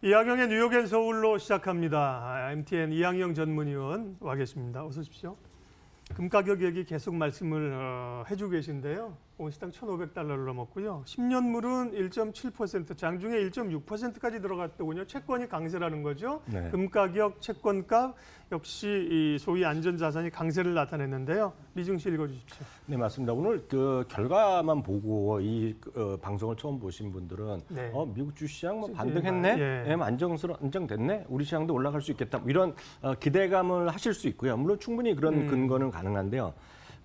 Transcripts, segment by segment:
이하경의 뉴욕 앤 서울로 시작합니다. MTN 이항영 전문위원 와 계십니다. 어서 오십시오. 금 가격 얘기 계속 말씀을 해주고 계신데요. 온시당 1,500달러를 넘었고요. 10년물은 1.7%, 장중에 1.6%까지 들어갔더군요. 채권이 강세라는 거죠. 네. 금 가격, 채권값 역시 이 소위 안전자산이 강세를 나타냈는데요. 미증시 읽어주십시오. 네, 맞습니다. 오늘 그 결과만 보고 이 방송을 처음 보신 분들은 네. 미국 주시장 뭐 반등했네, 예. 안정됐네, 우리 시장도 올라갈 수 있겠다, 이런 기대감을 하실 수 있고요. 물론 충분히 그런 근거는 가능한데요.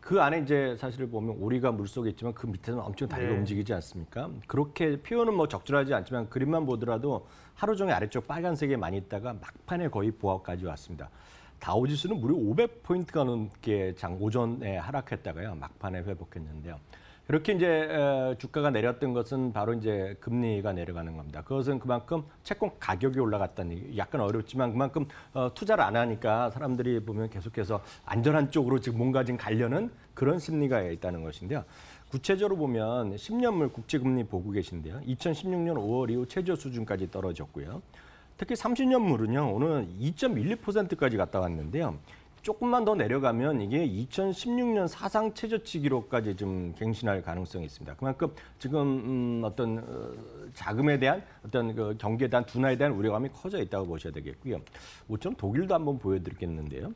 그 안에 이제 사실을 보면 오리가 물속에 있지만 그 밑에는 엄청 다리가 움직이지 않습니까? 그렇게 표현은 뭐 적절하지 않지만 그림만 보더라도 하루 종일 아래쪽 빨간색에 많이 있다가 막판에 거의 보합까지 왔습니다. 다우지수는 무려 500포인트가 넘게 오전에 하락했다가요, 막판에 회복했는데요. 그렇게 이제 주가가 내렸던 것은 바로 이제 금리가 내려가는 겁니다. 그것은 그만큼 채권 가격이 올라갔다는 얘기, 약간 어렵지만 그만큼 투자를 안 하니까 사람들이 보면 계속해서 안전한 쪽으로 지금 뭔가 지금 가려는 그런 심리가 있다는 것인데요. 구체적으로 보면 10년물 국채금리 보고 계신데요. 2016년 5월 이후 최저 수준까지 떨어졌고요. 특히 30년물은요, 오늘 2.12%까지 갔다 왔는데요. 조금만 더 내려가면 이게 2016년 사상 최저치 기록까지 좀 갱신할 가능성이 있습니다. 그만큼 지금 어떤 자금에 대한 어떤 그 경기에 대한 둔화에 대한 우려감이 커져 있다고 보셔야 되겠고요. 우선 독일도 한번 보여드리겠는데요.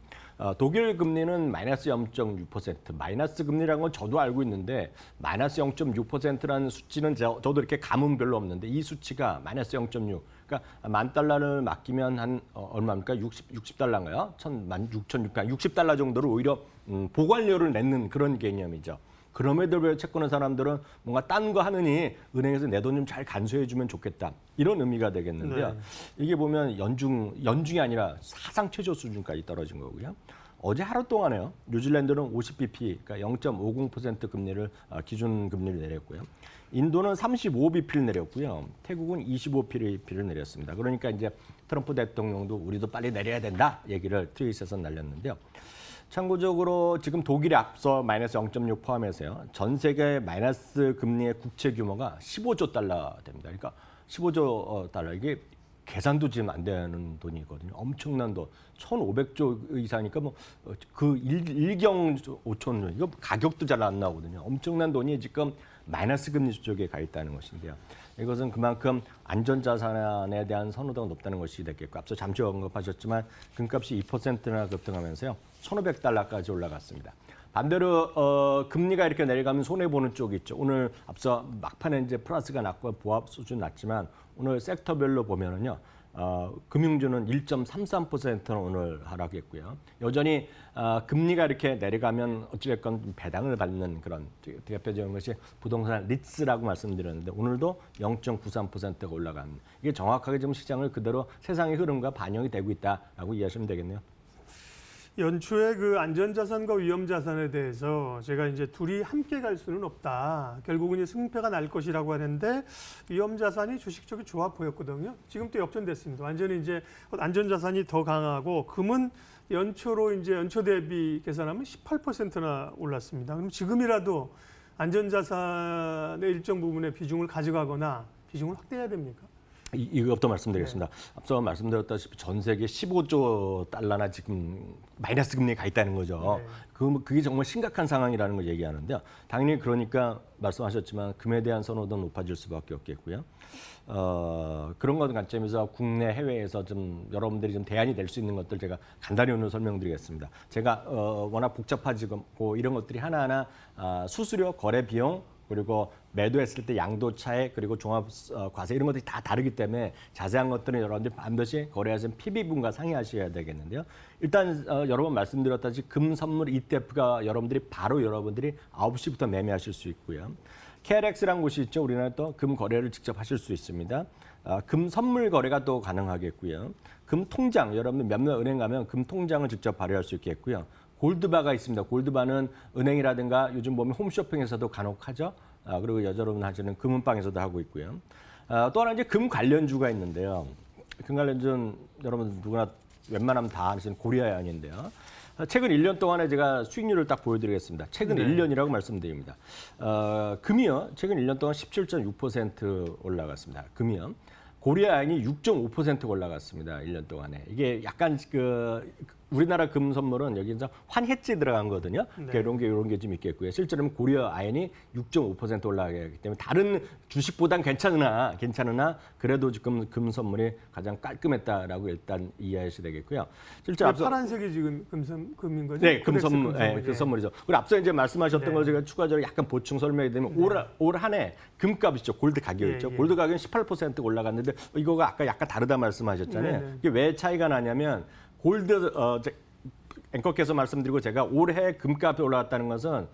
독일 금리는 마이너스 0.6%, 마이너스 금리라는 건 저도 알고 있는데 마이너스 0.6%라는 수치는 저도 이렇게 감은 별로 없는데 이 수치가 마이너스 0.6. 그러니까 $10,000를 맡기면 한 얼마입니까? 60달러인가요? 16,600, 60달러 정도를 오히려 보관료를 내는 그런 개념이죠. 그럼에도 불구하고 채권의 사람들은 뭔가 딴 거 하느니 은행에서 내 돈 좀 잘 간수해 주면 좋겠다, 이런 의미가 되겠는데요. 네. 이게 보면 연중이 아니라 사상 최저 수준까지 떨어진 거고요. 어제 하루 동안에요, 뉴질랜드는 50bp, 그러니까 0.50% 금리를 기준 금리를 내렸고요. 인도는 35bp를 내렸고요. 태국은 25bp를 내렸습니다. 그러니까 이제 트럼프 대통령도 우리도 빨리 내려야 된다 얘기를 트윗에서 날렸는데요. 참고적으로 지금 독일이 앞서 마이너스 0.6 포함해서요, 전 세계 마이너스 금리의 국채 규모가 15조 달러 됩니다. 그러니까 15조 달러, 이게 계산도 지금 안 되는 돈이거든요. 엄청난 돈. 1,500조 이상이니까 뭐 그 일경 5천, 이거 가격도 잘 안 나오거든요. 엄청난 돈이 지금 마이너스 금리 쪽에 가 있다는 것인데요. 이것은 그만큼 안전자산에 대한 선호도가 높다는 것이 되겠고, 앞서 잠시 언급하셨지만 금값이 2%나 급등하면서요, 1,500달러까지 올라갔습니다. 반대로 금리가 이렇게 내려가면 손해보는 쪽이 있죠. 오늘 앞서 막판에 이제 플러스가 났고 보합 수준 났지만 오늘 섹터별로 보면은요, 금융주는 1.33%는 오늘 하락했고요. 여전히 금리가 이렇게 내려가면 어찌됐건 배당을 받는 그런 대표적인 것이 부동산 리츠라고 말씀드렸는데 오늘도 0.93%가 올라갑니다. 이게 정확하게 지금 시장을 그대로 세상의 흐름과 반영이 되고 있다라고 이해하시면 되겠네요. 연초에 그 안전자산과 위험자산에 대해서 제가 이제 둘이 함께 갈 수는 없다. 결국은 이 승패가 날 것이라고 하는데 위험자산이 주식 쪽이 좋아 보였거든요. 지금 또 역전됐습니다. 완전히 이제 안전자산이 더 강하고 금은 연초로 이제 연초 대비 계산하면 18%나 올랐습니다. 그럼 지금이라도 안전자산의 일정 부분의 비중을 가져가거나 비중을 확대해야 됩니까? 이것부터 말씀드리겠습니다. 네. 앞서 말씀드렸다시피 전 세계 15조 달러나 지금 마이너스 금리에 가 있다는 거죠. 네. 그게 정말 심각한 상황이라는 걸 얘기하는데요. 당연히 그러니까 말씀하셨지만 금에 대한 선호도는 높아질 수밖에 없겠고요. 그런 것 관점에서 국내 해외에서 좀 여러분들이 좀 대안이 될 수 있는 것들 제가 간단히 오늘 설명드리겠습니다. 제가 워낙 복잡하지고 이런 것들이 하나하나 수수료, 거래 비용, 그리고 매도했을 때 양도 차익, 그리고 종합 과세 이런 것들이 다 다르기 때문에 자세한 것들은 여러분들이 반드시 거래하시는 PB분과 상의하셔야 되겠는데요. 일단 여러 번 말씀드렸다시피 금 선물 ETF가 여러분들이 9시부터 매매하실 수 있고요. KLX라는 곳이 있죠. 우리나라 또 금 거래를 직접 하실 수 있습니다. 금 선물 거래가 또 가능하겠고요. 금 통장, 여러분들 몇몇 은행 가면 금 통장을 직접 발행할 수 있겠고요. 골드바가 있습니다. 골드바는 은행이라든가 요즘 보면 홈쇼핑에서도 간혹 하죠. 그리고 여러분 하시는 금은방에서도 하고 있고요. 또 하나 이제 금 관련주가 있는데요. 금 관련주는 여러분 누구나 웬만하면 다 아시는 고리아연인데요. 최근 1년 동안에 제가 수익률을 딱 보여드리겠습니다. 최근 네. 1년이라고 말씀드립니다. 금이요. 최근 1년 동안 17.6% 올라갔습니다. 금이요. 고려아연이 6.5% 올라갔습니다. 1년 동안에. 이게 약간 우리나라 금 선물은 여기서 환해지 들어간 거거든요. 그러니까 이런 게 좀 있겠고요. 실제로는 고려아연이 6.5% 올라가기 때문에 다른 주식보단 괜찮으나 그래도 지금 금 선물이 가장 깔끔했다라고 일단 이해하셔야 되겠고요. 실제 앞서 파란색이 지금 금인 거죠? 네, 금 선물, 금선물. 네, 그 선물이죠. 그리고 앞서 이제 말씀하셨던 네. 걸 제가 추가적으로 약간 보충 설명해 드리면 올 한 해 금값 있죠. 골드 가격 있죠. 예. 골드 가격은 18% 올라갔는데 이거가 아까 약간 다르다 말씀하셨잖아요. 네. 이게 왜 차이가 나냐면 골드 앵커께서 말씀드리고 제가 올해 금값이 올라갔다는 것은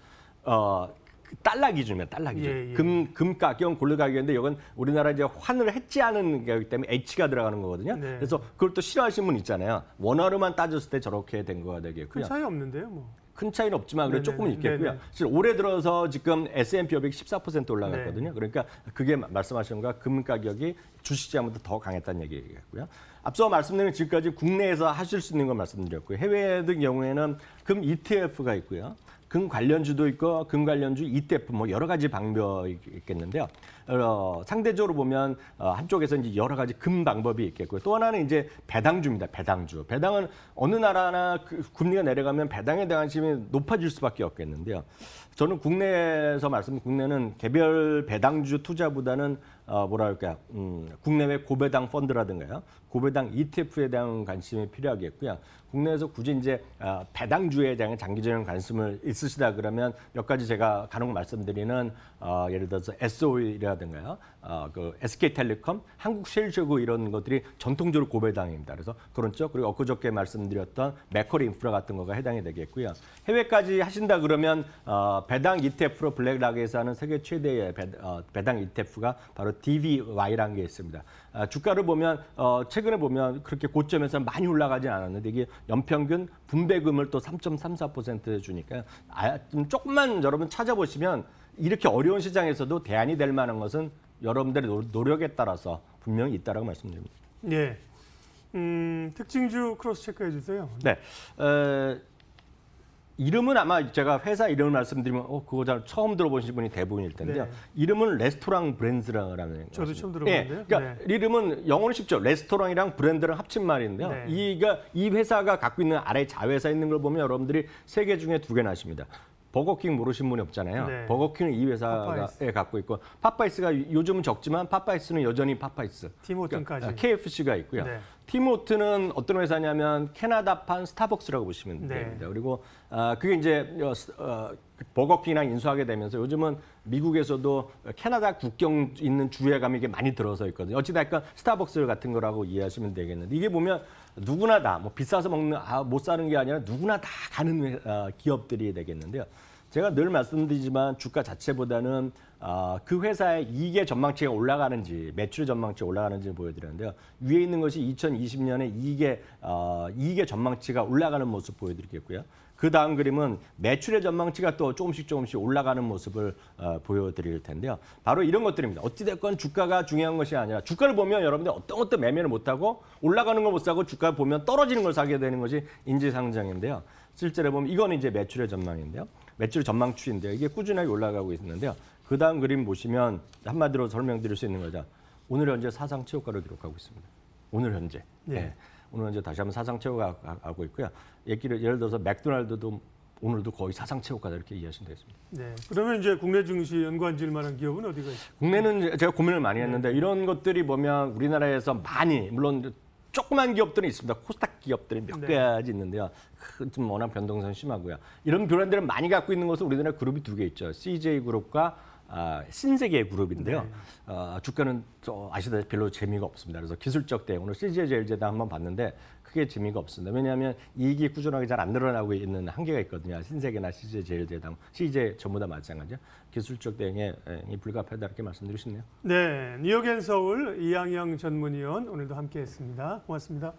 달러 기준입니다. 달러 기준. 예. 금 가격은 골드 가격인데 이건 우리나라 이제 환을 해지하는 거기 때문에 H가 들어가는 거거든요. 네. 그래서 그걸 또 싫어하시는 분 있잖아요. 원화로만 따졌을 때 저렇게 된 거가 되겠고요. 큰 차이 없는데요, 뭐. 큰 차이는 없지만 그래 네네네. 조금은 있겠고요. 네네. 사실 올해 들어서 지금 S&P 500 14% 올라갔거든요. 네. 그러니까 그게 말씀하시는 거가 금 가격이 주식시장보다 더 강했다는 얘기겠고요. 앞서 말씀드린 지금까지 국내에서 하실 수 있는 걸 말씀드렸고요. 해외 등 경우에는 금 ETF가 있고요. 금 관련주도 있고 금 관련주 ETF 뭐 여러 가지 방법이 있겠는데요. 상대적으로 보면 한쪽에서 이제 여러 가지 금 방법이 있겠고요. 또 하나는 이제 배당주입니다. 배당주. 배당은 어느 나라나 금리가 내려가면 배당에 대한 관심이 높아질 수밖에 없겠는데요. 저는 국내는 개별 배당주 투자보다는 국내외 고배당 펀드라든가요. 고배당 ETF에 대한 관심이 필요하겠고요. 국내에서 굳이 이제 배당주에 대한 장기적인 관심을 있으시다 그러면 몇 가지 제가 간혹 말씀드리는 예를 들어서 SOE라든가요, 그 SK텔레콤, 한국셰일제고 이런 것들이 전통적으로 고배당입니다. 그래서 그런 쪽 그리고 엊그저께 말씀드렸던 맥쿼리 인프라 같은 거가 해당이 되겠고요. 해외까지 하신다 그러면 배당 ETF로 블랙락에서 하는 세계 최대의 배당 ETF가 바로 DVY라는 게 있습니다. 주가를 보면 최근에 보면 그렇게 고점에서 많이 올라가진 않았는데 이게 연평균 분배금을 또 3.34% 주니까 좀 조금만 여러분 찾아보시면 이렇게 어려운 시장에서도 대안이 될 만한 것은 여러분들의 노력에 따라서 분명히 있다라고 말씀드립니다. 예. 특징주 크로스 체크해 주세요. 네. 이름은 아마 제가 회사 이름을 말씀드리면 그거 잘 처음 들어보신 분이 대부분일 텐데요. 네. 이름은 레스토랑 브랜드라는 저도 것입니다. 처음 들어봤는데요. 네, 그러니까 이름은 영어는 쉽죠. 레스토랑이랑 브랜드랑 합친 말인데요. 네. 이 회사가 갖고 있는 아래 자회사 있는 걸 보면 여러분들이 세 개 중에 두 개나 아십니다. 버거킹 모르신 분이 없잖아요. 네. 버거킹은 이 회사가 파파이스. 갖고 있고 파파이스가 요즘은 적지만 파파이스는 여전히 파파이스. 팀호튼까지. KFC가 있고요. 네. 팀호튼은 어떤 회사냐면 캐나다판 스타벅스라고 보시면 네. 됩니다. 그리고 그게 이제 버거킹이랑 인수하게 되면서 요즘은 미국에서도 캐나다 국경 있는 주에 가면 이게 많이 들어서 있거든요. 어찌됐건 스타벅스 같은 거라고 이해하시면 되겠는데 이게 보면 누구나 다 뭐 비싸서 못 사는 게 아니라 누구나 다 가는 기업들이 되겠는데요. 제가 늘 말씀드리지만 주가 자체보다는 그 회사의 이익의 전망치가 올라가는지 매출 전망치가 올라가는지 보여드렸는데요. 위에 있는 것이 2020년에 이익의 전망치가 올라가는 모습 보여드리겠고요. 그 다음 그림은 매출의 전망치가 또 조금씩 올라가는 모습을 보여드릴 텐데요. 바로 이런 것들입니다. 어찌됐건 주가가 중요한 것이 아니라 주가를 보면 여러분들 어떤 것도 매매를 못하고 올라가는 걸 못 사고 주가를 보면 떨어지는 걸 사게 되는 것이 인지상정인데요. 실제로 보면 이거는 이제 매출의 전망인데요. 매출 전망치인데요. 이게 꾸준하게 올라가고 있는데요. 그 다음 그림 보시면 한마디로 설명드릴 수 있는 거죠. 오늘 현재 사상 최고가를 기록하고 있습니다. 오늘 현재. 네. 네. 오늘 현재 다시 한번 사상 최고가 하고 있고요. 예를 들어서 맥도날드도 오늘도 거의 사상 최고가다 이렇게 이해하시면 되겠습니다. 네. 그러면 이제 국내 증시 연관질 만한 기업은 어디가 있어요? 국내는 제가 고민을 많이 했는데 이런 것들이 보면 우리나라에서 많이 물론 조그만 기업들은 있습니다. 코스닥 기업들이 몇 네. 가지 있는데요. 좀 워낙 변동성이 심하고요. 이런 브랜드를 많이 갖고 있는 것은 우리나라 그룹이 두 개 있죠. CJ그룹과 신세계 그룹인데요. 주가는 아시다시피 별로 재미가 없습니다. 그래서 기술적 대응, 오늘 CJ제일제당 한번 봤는데 크게 재미가 없습니다. 왜냐하면 이익이 꾸준하게 잘 안 늘어나고 있는 한계가 있거든요. 신세계나 CJ제일제당, CJ 전부 다 마찬가지죠. 기술적 대응이 불가피하다 이렇게 말씀드리고 싶네요. 네. 뉴욕앤서울 이양영 전문위원 오늘도 함께했습니다. 고맙습니다.